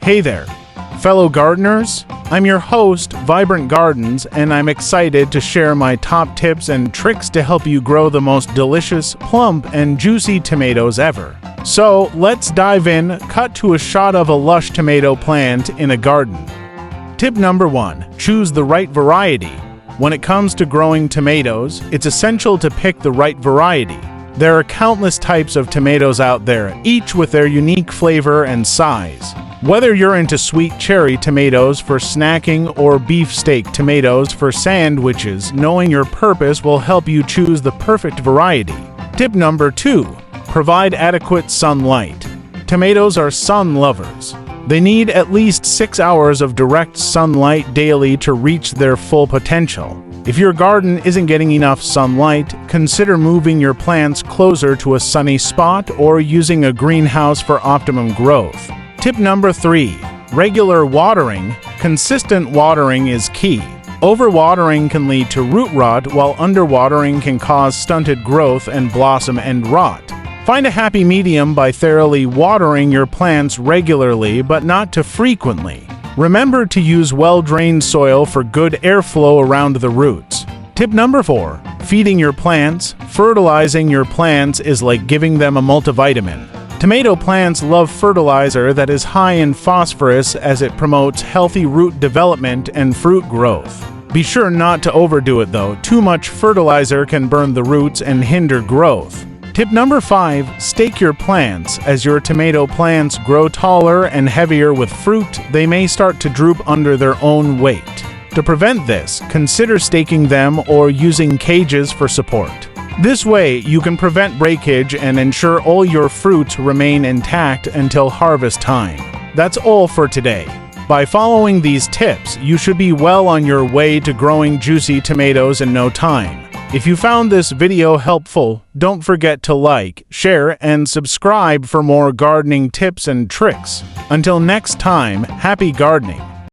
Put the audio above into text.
Hey there, fellow gardeners. I'm your host, Vibrant Gardens, and I'm excited to share my top tips and tricks to help you grow the most delicious, plump, and juicy tomatoes ever. So let's dive in, cut to a shot of a lush tomato plant in a garden. Tip number 1, choose the right variety. When it comes to growing tomatoes, it's essential to pick the right variety. There are countless types of tomatoes out there, each with their unique flavor and size. Whether you're into sweet cherry tomatoes for snacking or beefsteak tomatoes for sandwiches, knowing your purpose will help you choose the perfect variety. Tip number 2, provide adequate sunlight. Tomatoes are sun lovers. They need at least 6 hours of direct sunlight daily to reach their full potential. If your garden isn't getting enough sunlight, consider moving your plants closer to a sunny spot or using a greenhouse for optimum growth. Tip number 3, regular watering. Consistent watering is key. Overwatering can lead to root rot, while underwatering can cause stunted growth and blossom end rot. Find a happy medium by thoroughly watering your plants regularly, but not too frequently. Remember to use well-drained soil for good airflow around the roots. Tip number 4, feeding your plants. Fertilizing your plants is like giving them a multivitamin. Tomato plants love fertilizer that is high in phosphorus as it promotes healthy root development and fruit growth. Be sure not to overdo it though. Too much fertilizer can burn the roots and hinder growth. Tip number 5, stake your plants. As your tomato plants grow taller and heavier with fruit, they may start to droop under their own weight. To prevent this, consider staking them or using cages for support. This way, you can prevent breakage and ensure all your fruits remain intact until harvest time. That's all for today. By following these tips, you should be well on your way to growing juicy tomatoes in no time. If you found this video helpful, don't forget to like, share, and subscribe for more gardening tips and tricks. Until next time, happy gardening!